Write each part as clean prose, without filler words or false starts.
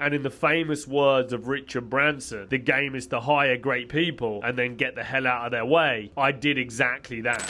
And in the famous words of Richard Branson, the game is to hire great people and then get the hell out of their way. I did exactly that.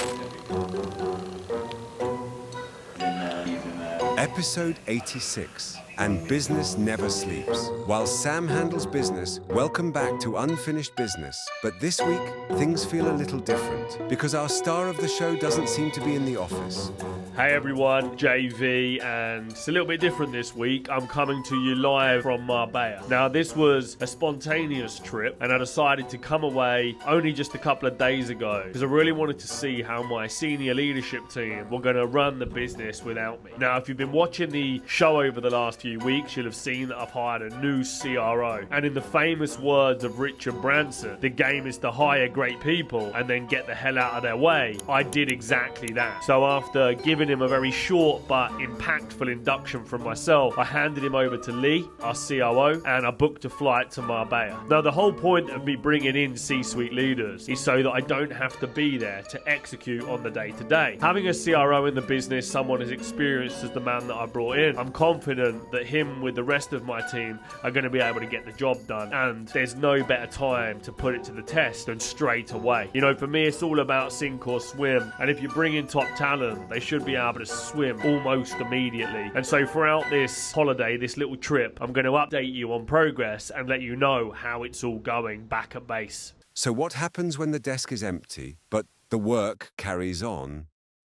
Episode 86, and business never sleeps. While Sam handles business, welcome back to Unfinished Business. But this week, things feel a little different because our star of the show doesn't seem to be in the office. Hey everyone, JV, and it's a little bit different this week. I'm coming to you live from Marbella. Now, this was a spontaneous trip, and I decided to come away only just a couple of days ago because I really wanted to see how my senior leadership team were going to run the business without me. Now, if you've been watching the show over the last few weeks, you'll have seen that I've hired a new CRO. And in the famous words of Richard Branson, the game is to hire great people and then get the hell out of their way. I did exactly that. So after giving him a very short but impactful induction from myself, I handed him over to Lee, our COO, and I booked a flight to Marbella. Now, the whole point of me bringing in C-suite leaders is so that I don't have to be there to execute on the day-to-day. Having a CRO in the business, someone as experienced as the man that I brought in, I'm confident that him with the rest of my team are going to be able to get the job done, and there's no better time to put it to the test than straight away. You know, for me, it's all about sink or swim, and if you bring in top talent, they should be able to swim almost immediately. And so throughout this holiday, this little trip, I'm going to update you on progress and let you know how it's all going back at base. So what happens when the desk is empty, but the work carries on?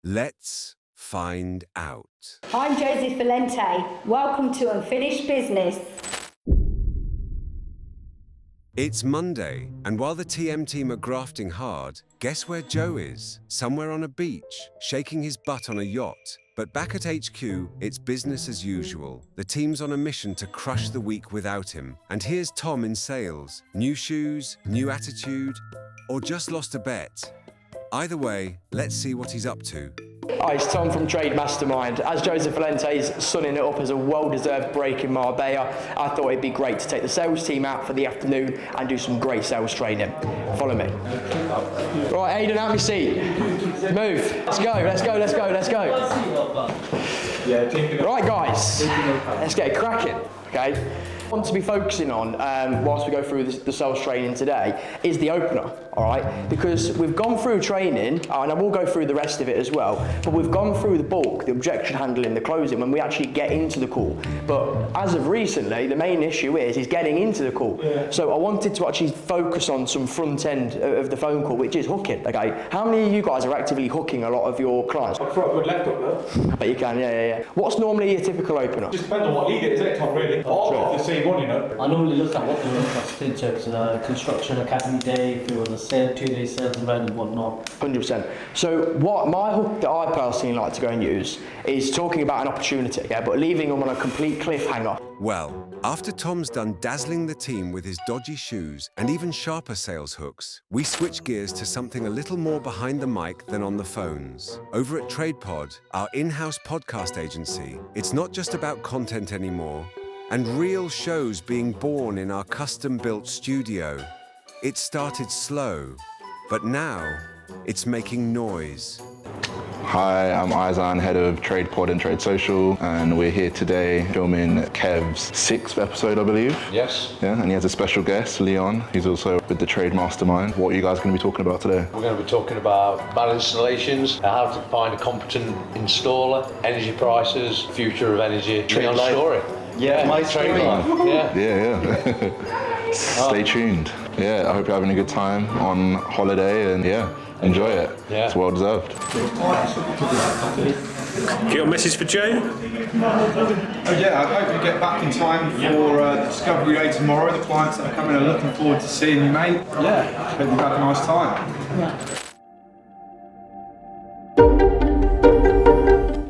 Let's find out. I'm Josephine Valente. Welcome to Unfinished Business. It's Monday, and while the TM team are grafting hard, guess where Joe is? Somewhere on a beach, shaking his butt on a yacht. But back at HQ, it's business as usual. The team's on a mission to crush the week without him. And here's Tom in sales. New shoes, new attitude, or just lost a bet. Either way, let's see what he's up to. Hi, it's Tom from Trade Mastermind. As Joseph Valente's sunning it up as a well-deserved break in Marbella, I thought it'd be great to take the sales team out for the afternoon and do some great sales training. Follow me. Right, Aidan, out of your seat. Move. Let's go, let's go, let's go, let's go. Right, guys, let's get it cracking, okay? What I want to be focusing on whilst we go through the sales training today is the opener, all right? Because we've gone through training, and I will go through the rest of it as well, but we've gone through the bulk, the objection handling, the closing, when we actually get into the call. But as of recently, the main issue is getting into the call. Yeah. So I wanted to actually focus on some front end of the phone call, which is hooking, okay? How many of you guys are actively hooking a lot of your clients? I've got a good left up there. I bet you can, yeah. What's normally your typical opener? Just depends on what league it is, isn't it, Tom, really? If the same one, you know. I normally look at what the interest in terms of construction academy day, if it was a sale, 2-day sales event and whatnot. 100%. So what my hook that I personally like to go and use is talking about an opportunity, yeah, but leaving them on a complete cliffhanger. Well, after Tom's done dazzling the team with his dodgy shoes and even sharper sales hooks, we switch gears to something a little more behind the mic than on the phones. Over at TradePod, our in-house podcast agency, it's not just about content anymore, and real shows being born in our custom-built studio. It started slow, but now it's making noise. Hi, I'm Izan, head of TradePod and Trade Social, and we're here today filming Kev's 6th episode, I believe. Yes. Yeah, and he has a special guest, Leon. He's also with the Trade Mastermind. What are you guys going to be talking about today? We're going to be talking about bad installations, how to find a competent installer, energy prices, future of energy, Leon's story. Yeah, my story. Yeah. Stay tuned. Yeah, I hope you're having a good time on holiday, and enjoy it. Yeah. It's well deserved. Got a message for Joe? I hope you get back in time for the Discovery Day tomorrow. The clients that are coming are looking forward to seeing you, mate. Yeah. Hope you've had a nice time.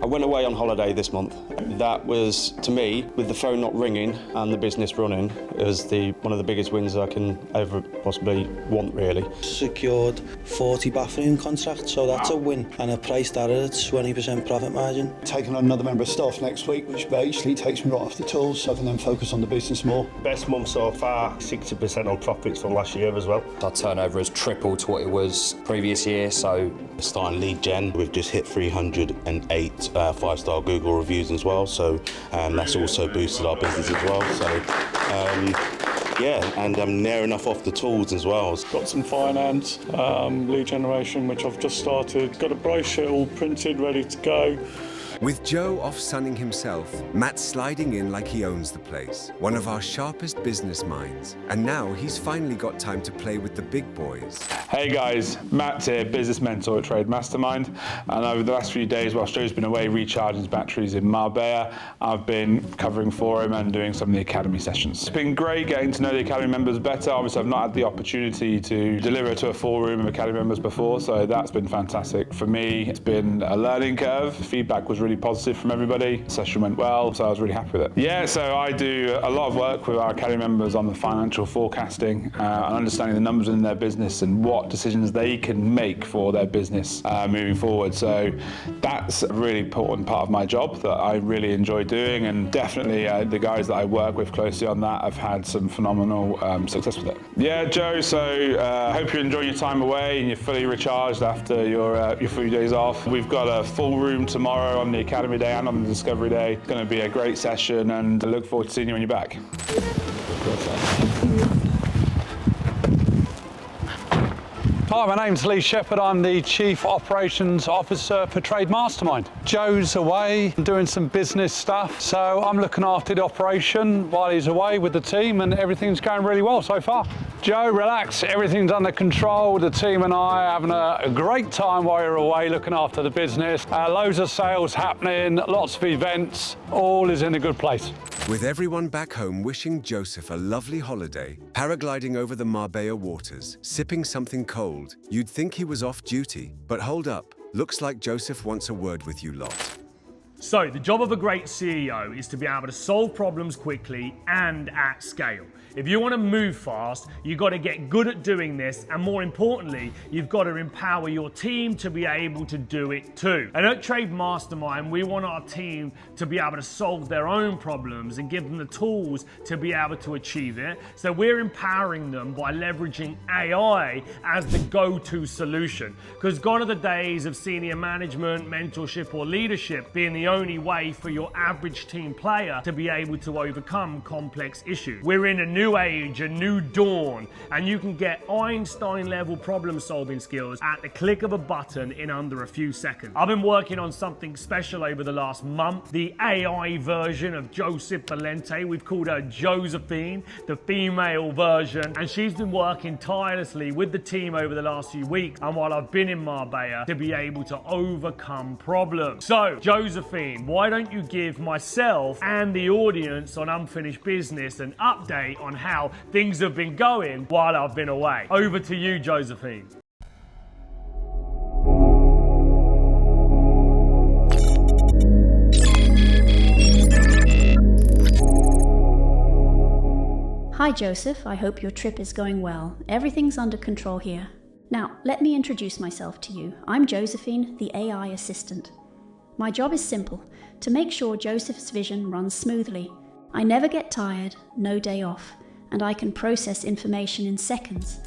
I went away on holiday this month. That was, to me, with the phone not ringing and the business running, it was one of the biggest wins I can ever possibly want, really. Secured 40 bathroom contracts, so that's a win. And I priced that at 20% profit margin. Taking on another member of staff next week, which basically takes me right off the tools so I can then focus on the business more. Best month so far, 60% on profits from last year as well. Our turnover has tripled to what it was previous year, so starting lead gen, we've just hit 308 5-star Google reviews as well, so that's also boosted our business as well. So yeah, and I'm near enough off the tools as well. Got some finance, lead generation, which I've just started. Got a brochure all printed, ready to go. With Joe off sunning himself, Matt's sliding in like he owns the place, one of our sharpest business minds. And now he's finally got time to play with the big boys. Hey guys, Matt here, business mentor at Trade Mastermind. And over the last few days, whilst Joe's been away recharging his batteries in Marbella, I've been covering for him and doing some of the academy sessions. It's been great getting to know the academy members better. Obviously, I've not had the opportunity to deliver to a full room of academy members before, so that's been fantastic. For me, it's been a learning curve. Feedback was really positive from everybody. The session went well, so I was really happy with it. Yeah, so I do a lot of work with our academy members on the financial forecasting and understanding the numbers in their business and what decisions they can make for their business moving forward. So that's a really important part of my job that I really enjoy doing, and definitely the guys that I work with closely on that have had some phenomenal success with it. Yeah, Joe, so hope you're enjoying your time away and you're fully recharged after your few days off. We've got a full room tomorrow on the Academy Day and on the Discovery Day. It's going to be a great session, and I look forward to seeing you when you're back. Hi, my name's Lee Shepherd. I'm the Chief Operations Officer for Trade Mastermind. Joe's away doing some business stuff, so I'm looking after the operation while he's away with the team, and everything's going really well so far. Joe, relax, everything's under control. The team and I are having a great time while you're away looking after the business. Loads of sales happening, lots of events, all is in a good place. With everyone back home wishing Joseph a lovely holiday, paragliding over the Marbella waters, sipping something cold, you'd think he was off duty. But hold up, looks like Joseph wants a word with you lot. So, the job of a great CEO is to be able to solve problems quickly and at scale. If you want to move fast, you've got to get good at doing this, and more importantly, you've got to empower your team to be able to do it too. And at Trade Mastermind, we want our team to be able to solve their own problems and give them the tools to be able to achieve it. So we're empowering them by leveraging AI as the go-to solution. Because gone are the days of senior management, mentorship, or leadership being the only way for your average team player to be able to overcome complex issues. We're in a new age, a new dawn, and you can get Einstein-level problem-solving skills at the click of a button in under a few seconds. I've been working on something special over the last month, the AI version of Joseph Valente. We've called her Josephine, the female version, and she's been working tirelessly with the team over the last few weeks, and while I've been in Marbella, to be able to overcome problems. So, Josephine, why don't you give myself and the audience on Unfinished Business an update on how things have been going while I've been away. Over to you, Josephine. Hi Joseph, I hope your trip is going well. Everything's under control here. Now, let me introduce myself to you. I'm Josephine, the AI assistant. My job is simple, to make sure Joseph's vision runs smoothly. I never get tired, no day off, and I can process information in seconds.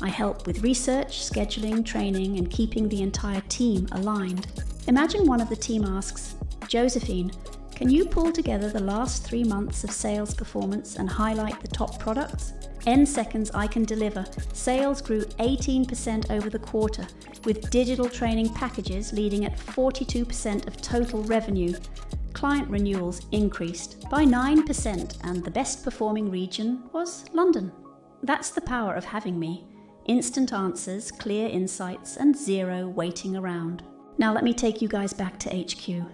I help with research, scheduling, training, and keeping the entire team aligned. Imagine one of the team asks, Josephine, can you pull together the last 3 months of sales performance and highlight the top products? In seconds I can deliver. Sales grew 18% over the quarter, with digital training packages leading at 42% of total revenue. Client renewals increased by 9%, and the best performing region was London. That's the power of having me. Instant answers, clear insights, and zero waiting around. Now let me take you guys back to HQ.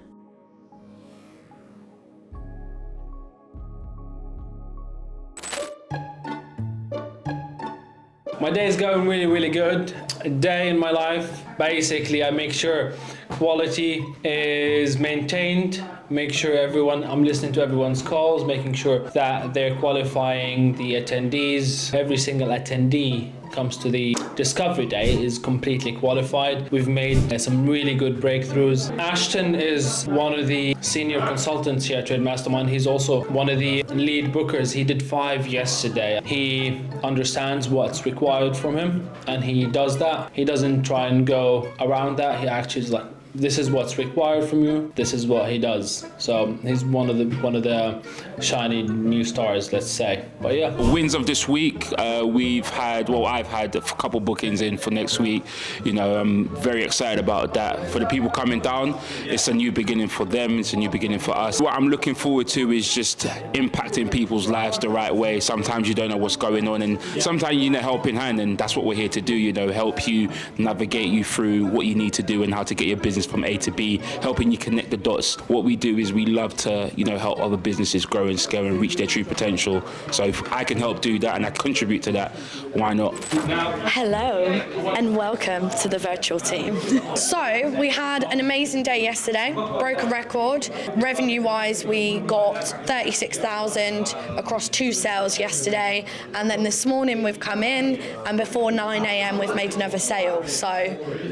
My day is going really good. A day in my life, basically I make sure quality is maintained, make sure I'm listening to everyone's calls, making sure that they're qualifying the attendees. Every single attendee comes to the discovery day is completely qualified. We've made some really good breakthroughs. Ashton is one of the senior consultants here at Trade Mastermind. He's also one of the lead bookers. He did 5 yesterday. He understands what's required from him and he does that. He doesn't try and go around that. He actually is like, this is what's required from you. This is what he does. So he's one of the shiny new stars, let's say. But yeah. Wins of this week, I've had a couple bookings in for next week. You know, I'm very excited about that. For the people coming down, it's a new beginning for them. It's a new beginning for us. What I'm looking forward to is just impacting people's lives the right way. Sometimes you don't know what's going on, and sometimes you need a helping hand, and that's what we're here to do. You know, help you navigate you through what you need to do and how to get your business from A to B, helping you connect the dots. What we do is we love to, you know, help other businesses grow and scale and reach their true potential. So if I can help do that and I contribute to that, why not? Hello and welcome to the virtual team. So we had an amazing day yesterday, broke a record. Revenue-wise, we got 36,000 across 2 sales yesterday, and then this morning we've come in and before 9 a.m. we've made another sale. So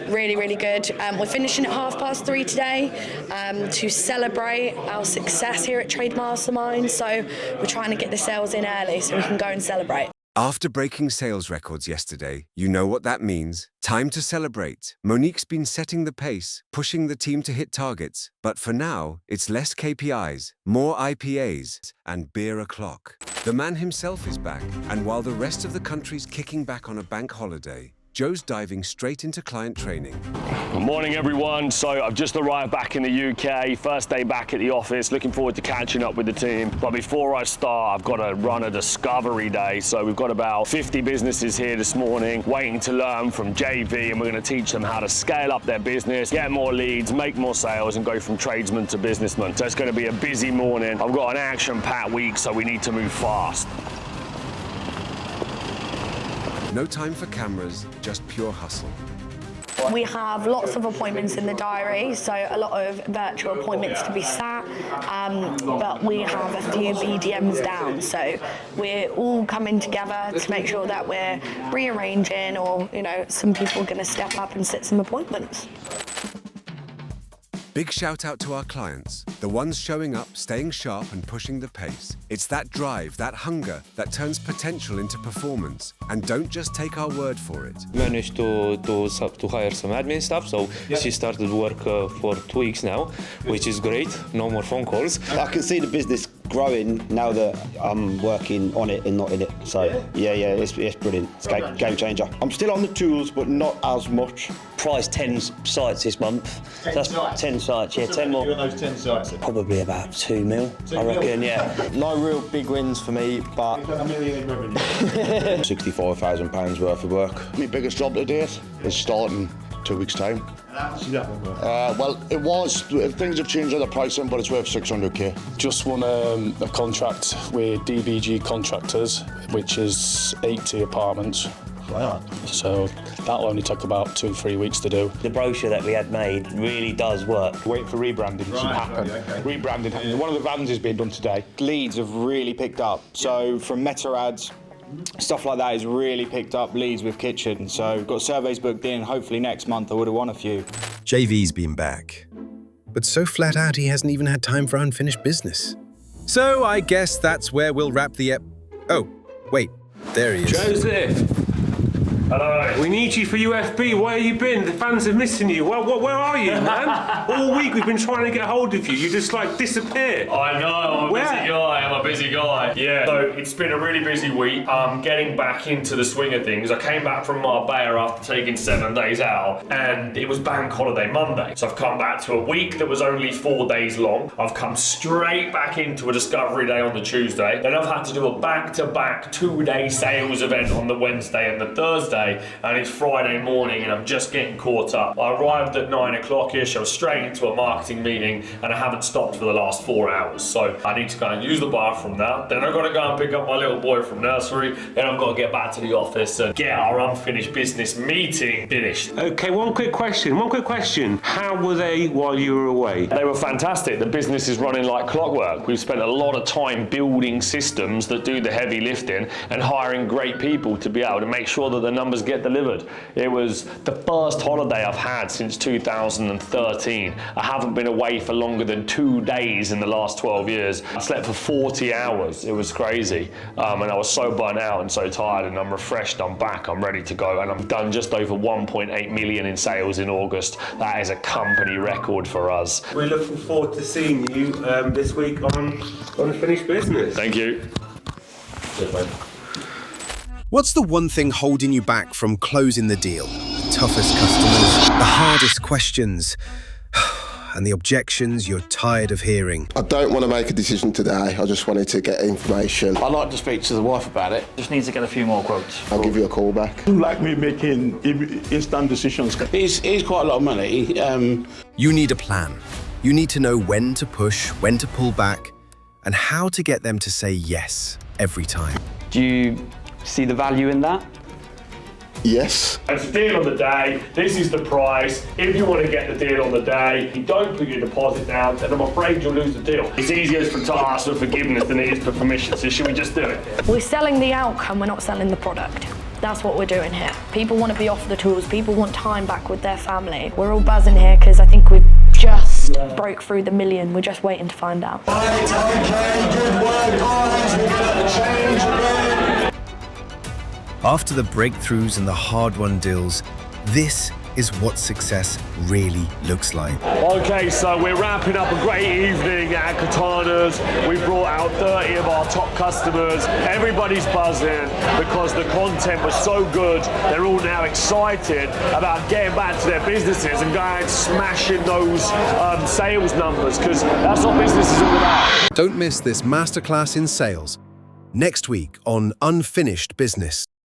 really, really good. We're finishing at 3:30 today to celebrate our success here at Trade Mastermind. So we're trying to get the sales in early so we can go and celebrate. After breaking sales records yesterday, you know what that means. Time to celebrate. Monique's been setting the pace, pushing the team to hit targets. But for now, it's less KPIs, more IPAs, and beer o'clock. The man himself is back, and while the rest of the country's kicking back on a bank holiday, Joe's diving straight into client training. Good morning, everyone. So I've just arrived back in the UK, first day back at the office, looking forward to catching up with the team. But before I start, I've got to run a discovery day. So we've got about 50 businesses here this morning, waiting to learn from JV, and we're going to teach them how to scale up their business, get more leads, make more sales, and go from tradesman to businessman. So it's going to be a busy morning. I've got an action-packed week, so we need to move fast. No time for cameras, just pure hustle. We have lots of appointments in the diary, so a lot of virtual appointments to be sat, but we have a few BDMs down, so we're all coming together to make sure that we're rearranging, or, you know, some people are going to step up and set some appointments. Big shout out to our clients, the ones showing up, staying sharp and pushing the pace. It's that drive, that hunger, that turns potential into performance. And don't just take our word for it. Managed to hire some admin stuff, so she started work for 2 weeks now, which is great. No more phone calls. I can see the business growing now that I'm working on it and not in it. So yeah, it's brilliant. It's a game changer. I'm still on the tools, but not as much. Priced 10 sites this month. 10 sites, yeah, 10 more. On those 10 sites? Probably about 2 mil, I reckon, yeah. No real big wins for me, but You've done $1 million in revenue. £65,000 worth of work. My biggest job to date is starting 2 weeks' time. And how much is that one worth? Well, it was, things have changed on the pricing, but it's worth 600k. Just won a contract with DBG Contractors, which is 80 apartments. Wow. So that'll only take about 2-3 weeks to do. The brochure that we had made really does work. Waiting for rebranding to happen. Okay. Rebranding happened. One of the vans is being done today. Leads have really picked up. So from meta ads, stuff like that has really picked up leads with kitchen. So we've got surveys booked in. Hopefully next month I would have won a few. JV's been back, but so flat out he hasn't even had time for unfinished business. So I guess that's where we'll wrap the Oh, wait, there he is. Joseph! Hello. We need you for UFB. Where have you been? The fans are missing you. Where are you, man? All week we've been trying to get hold of you. You just like disappear. I know, I'm a busy guy. Yeah, so it's been a really busy week. I'm getting back into the swing of things. I came back from Marbella after taking 7 days out, and it was bank holiday Monday. So I've come back to a week that was only 4 days long. I've come straight back into a discovery day on the Tuesday. Then I've had to do a back-to-back 2-day sales event on the Wednesday and the Thursday. Thursday and it's Friday morning and I'm just getting caught up. I arrived at 9 o'clock-ish, I was straight into a marketing meeting and I haven't stopped for the last 4 hours. So I need to go and use the bathroom now. Then I've got to go and pick up my little boy from nursery. Then I've got to get back to the office and get our unfinished business meeting finished. Okay, one quick question. How were they while you were away? They were fantastic. The business is running like clockwork. We've spent a lot of time building systems that do the heavy lifting and hiring great people to be able to make sure that the numbers get delivered. It was the first holiday I've had since 2013. I haven't been away for longer than 2 days in the last 12 years. I slept for 40 hours. It was crazy. And I was so burnt out and so tired, and I'm refreshed, I'm back, I'm ready to go, and I'm done just over 1.8 million in sales in August. That is a company record for us. We're looking forward to seeing you this week on Unfinished Business. Thank you. Cheers, mate. What's the one thing holding you back from closing the deal? The toughest customers, the hardest questions, and the objections you're tired of hearing. I don't want to make a decision today. I just wanted to get information. I'd like to speak to the wife about it. Just need to get a few more quotes. I'll give you a call back. You like me making instant decisions? It's quite a lot of money. You need a plan. You need to know when to push, when to pull back, and how to get them to say yes every time. Do you see the value in that? Yes. It's a deal on the day, this is the price. If you want to get the deal on the day, you don't put your deposit down, then I'm afraid you'll lose the deal. It's easier to ask for forgiveness than it is for permission, so should we just do it? We're selling the outcome, we're not selling the product. That's what we're doing here. People want to be off the tools, people want time back with their family. We're all buzzing here because I think we've just broke through the million. We're just waiting to find out. After the breakthroughs and the hard-won deals, this is what success really looks like. Okay, so we're wrapping up a great evening at Katana's. We brought out 30 of our top customers. Everybody's buzzing because the content was so good. They're all now excited about getting back to their businesses and going and smashing those sales numbers, because that's what business is all about. Don't miss this masterclass in sales next week on Unfinished Business.